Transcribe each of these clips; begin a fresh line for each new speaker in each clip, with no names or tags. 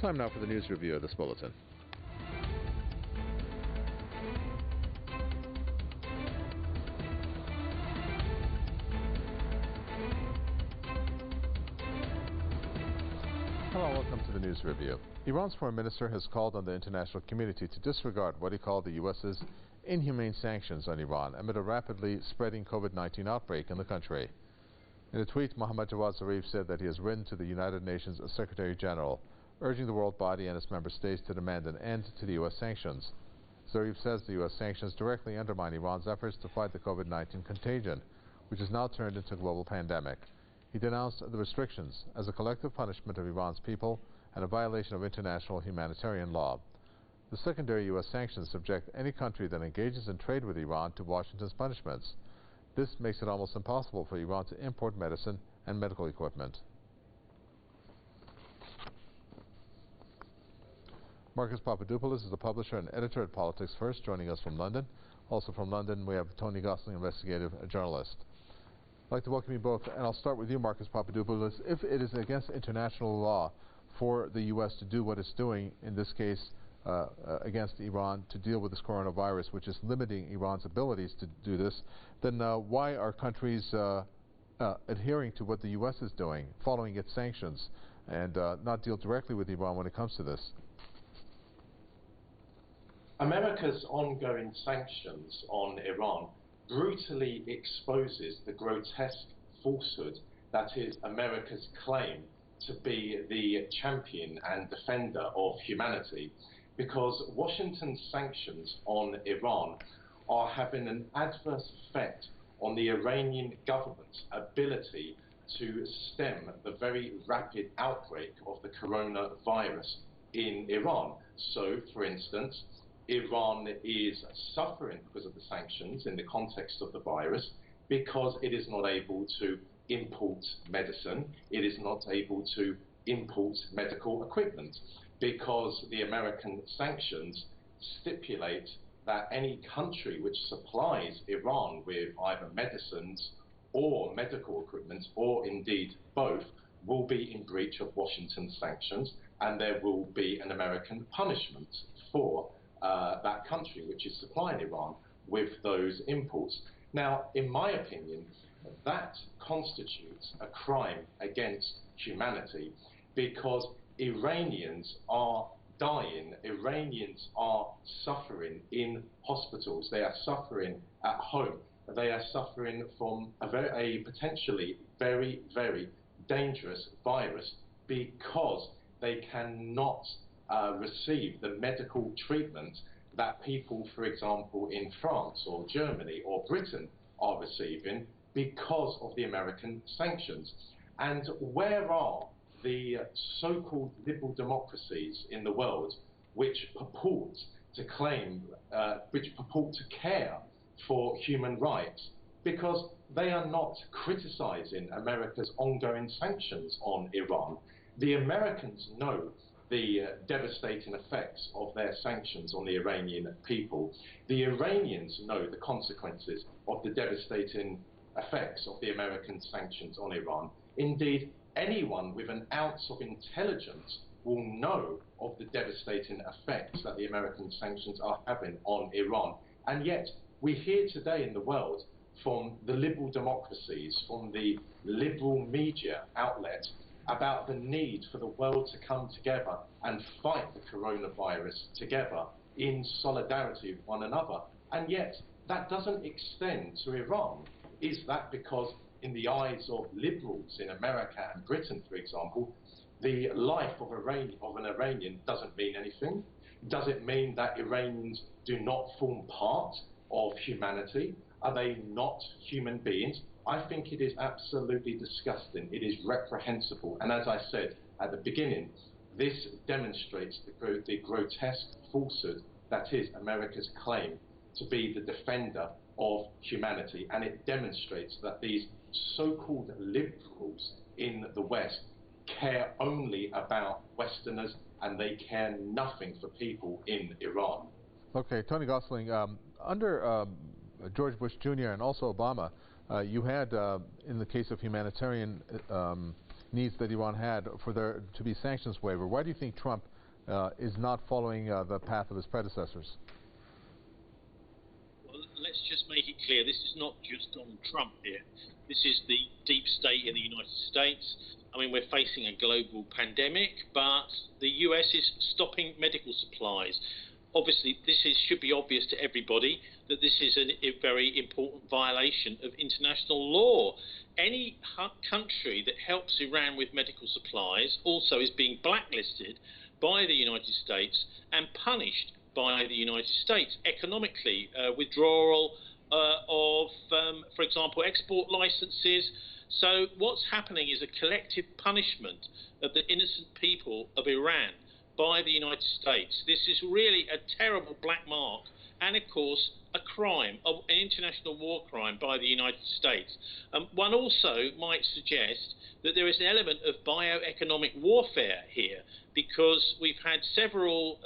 Time now for the news review of this bulletin. Hello, welcome to the news review. Iran's foreign minister has called on the international community to disregard what he called the U.S.'s inhumane sanctions on Iran amid a rapidly spreading COVID-19 outbreak in the country. In a tweet, Mohammad Jawad Zarif said that he has written to the United Nations Secretary General, urging the world body and its member states to demand an end to the U.S. sanctions. Zarif says the U.S. sanctions directly undermine Iran's efforts to fight the COVID-19 contagion, which has now turned into a global pandemic. He denounced the restrictions as a collective punishment of Iran's people and a violation of international humanitarian law. The secondary U.S. sanctions subject any country that engages in trade with Iran to Washington's punishments. This makes it almost impossible for Iran to import medicine and medical equipment. Marcus Papadopoulos is the publisher and editor at Politics First, joining us from London. Also from London, we have Tony Gosling, investigative journalist. I'd like to welcome you both, and I'll start with you, Marcus Papadopoulos. If it is against international law for the U.S. to do what it's doing, in this case against Iran, to deal with this coronavirus, which is limiting Iran's abilities to do this, then why are countries adhering to what the U.S. is doing, following its sanctions, and not deal directly with Iran when it comes to this?
America's ongoing sanctions on Iran brutally exposes the grotesque falsehood that is America's claim to be the champion and defender of humanity, because Washington's sanctions on Iran are having an adverse effect on the Iranian government's ability to stem the very rapid outbreak of the coronavirus in Iran. So, for instance, Iran is suffering because of the sanctions in the context of the virus because it is not able to import medicine, it is not able to import medical equipment, because the American sanctions stipulate that any country which supplies Iran with either medicines or medical equipment, or indeed both, will be in breach of Washington's sanctions, and there will be an American punishment for that country which is supplying Iran with those imports. Now, in my opinion, that constitutes a crime against humanity, because Iranians are dying, Iranians are suffering in hospitals, they are suffering at home, they are suffering from a potentially very, very dangerous virus because they cannot receive the medical treatment that people, for example, in France or Germany or Britain are receiving because of the American sanctions. And where are the so-called liberal democracies in the world which purport to claim, which purport to care for human rights? Because they are not criticizing America's ongoing sanctions on Iran. The Americans know the devastating effects of their sanctions on the Iranian people. The Iranians know the consequences of the devastating effects of the American sanctions on Iran. Indeed, anyone with an ounce of intelligence will know of the devastating effects that the American sanctions are having on Iran. And yet, we hear today in the world from the liberal democracies, from the liberal media outlets, about the need for the world to come together and fight the coronavirus together in solidarity with one another. And yet, that doesn't extend to Iran. Is that because, in the eyes of liberals in America and Britain, for example, the life of an Iranian doesn't mean anything? Does it mean that Iranians do not form part of humanity? Are they not human beings? I think it is absolutely disgusting. It is reprehensible. And as I said at the beginning, this demonstrates the grotesque falsehood that is America's claim to be the defender of humanity. And it demonstrates that these so-called liberals in the West care only about Westerners, and they care nothing for people in Iran.
Okay, Tony Gosling, under George Bush Jr. and also Obama, you had, in the case of humanitarian needs that Iran had for there to be sanctions waiver. Why do you think Trump is not following the path of his predecessors?
Well, let's just make it clear, this is not just Donald Trump here. This is the deep state in the United States. I mean, we're facing a global pandemic, but the US is stopping medical supplies. Obviously, should be obvious to everybody that this is a very important violation of international law. Any country that helps Iran with medical supplies also is being blacklisted by the United States and punished by the United States economically. Withdrawal of, for example, export licenses. So what's happening is a collective punishment of the innocent people of Iran by the United States. This is really a terrible black mark and, of course, a crime, an international war crime by the United States. One also might suggest that there is an element of bioeconomic warfare here, because we've had several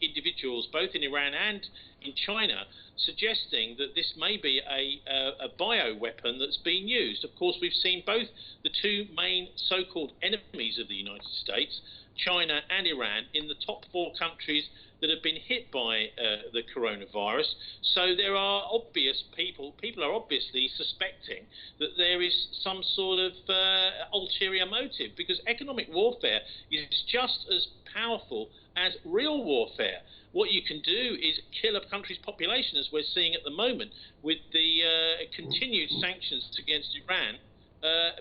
individuals, both in Iran and in China, suggesting that this may be a bioweapon that's being used. Of course, we've seen both the two main so-called enemies of the United States, China and Iran, in the top 4 countries that have been hit by the coronavirus. So there are obvious people are obviously suspecting that there is some sort of ulterior motive, because economic warfare is just as powerful as real warfare. What you can do is kill a country's population, as we're seeing at the moment with the continued sanctions against Iran.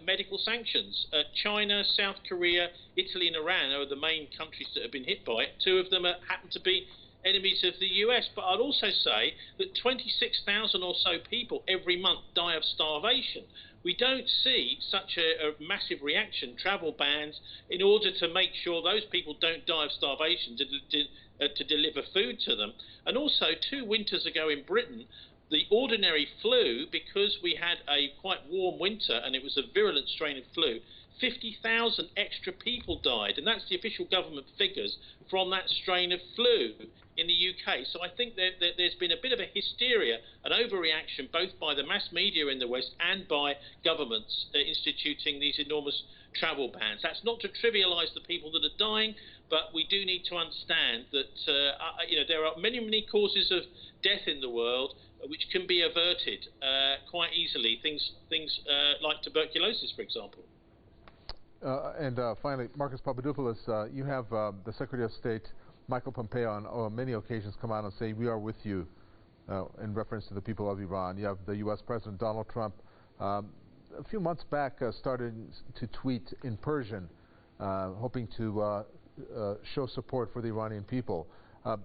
Medical sanctions. China, South Korea, Italy and Iran are the main countries that have been hit by it. 2 of them happen to be enemies of the US. But I'd also say that 26,000 or so people every month die of starvation. We don't see such a massive reaction, travel bans, in order to make sure those people don't die of starvation, to deliver food to them. And also, 2 winters ago in Britain, the ordinary flu, because we had a quite warm winter and it was a virulent strain of flu, 50,000 extra people died, and that's the official government figures from that strain of flu in the UK. So I think there's been a bit of a hysteria, an overreaction, both by the mass media in the West and by governments instituting these enormous travel bans. That's not to trivialise the people that are dying, but we do need to understand that there are many causes of death in the world which can be averted quite easily. Things like tuberculosis, for example.
And finally, Marcus Papadopoulos, you have the Secretary of State, Michael Pompeo, on many occasions come out and say, we are with you, in reference to the people of Iran. You have the U.S. President Donald Trump, a few months back, started to tweet in Persian, hoping to show support for the Iranian people.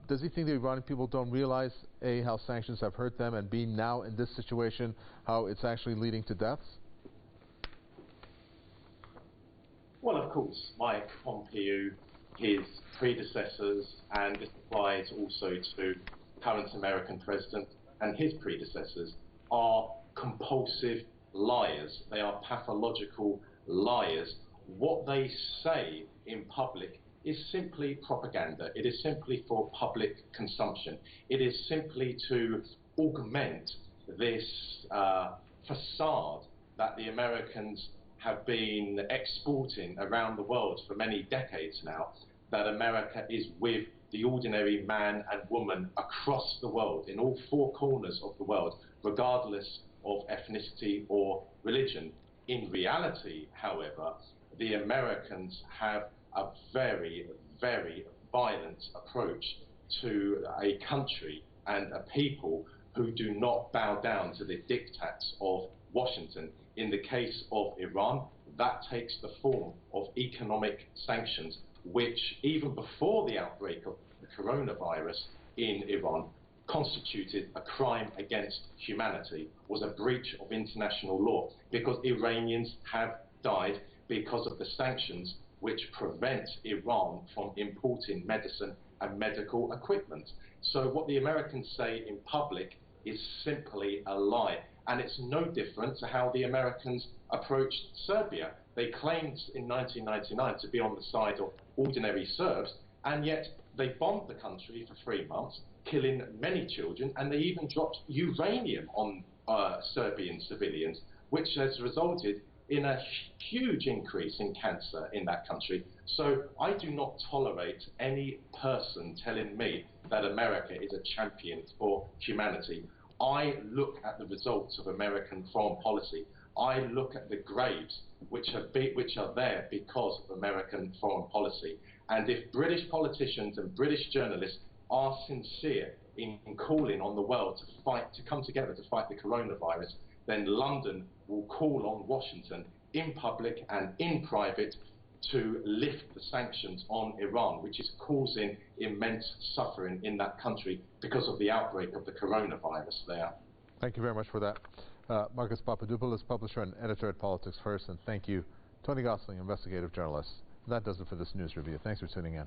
Does he think the Iranian people don't realize, A, how sanctions have hurt them, and B, now in this situation, how it's actually leading to deaths?
Well, of course, Mike Pompeo, his predecessors, and this applies also to current American president and his predecessors, are compulsive liars. They are pathological liars. What they say in public is simply propaganda. It is simply for public consumption. It is simply to augment this facade that the Americans have been exporting around the world for many decades now, that America is with the ordinary man and woman across the world, in all 4 corners of the world, regardless of ethnicity or religion. In reality, however, the Americans have a very, very violent approach to a country and a people who do not bow down to the diktats of Washington. In the case of Iran, that takes the form of economic sanctions, which even before the outbreak of the coronavirus in Iran constituted a crime against humanity, was a breach of international law, because Iranians have died because of the sanctions which prevent Iran from importing medicine and medical equipment. So what the Americans say in public is simply a lie. And it's no different to how the Americans approached Serbia. They claimed in 1999 to be on the side of ordinary Serbs, and yet they bombed the country for 3 months, killing many children, and they even dropped uranium on Serbian civilians, which has resulted in a huge increase in cancer in that country. So I do not tolerate any person telling me that America is a champion for humanity. I look at the results of American foreign policy. I look at the graves which are there because of American foreign policy. And if British politicians and British journalists are sincere in calling on the world to come together to fight the coronavirus, then London will call on Washington in public and in private to lift the sanctions on Iran, which is causing immense suffering in that country because of the outbreak of the coronavirus there.
Thank you very much for that. Marcus Papadopoulos, publisher and editor at Politics First, and thank you, Tony Gosling, investigative journalist. That does it for this news review. Thanks for tuning in.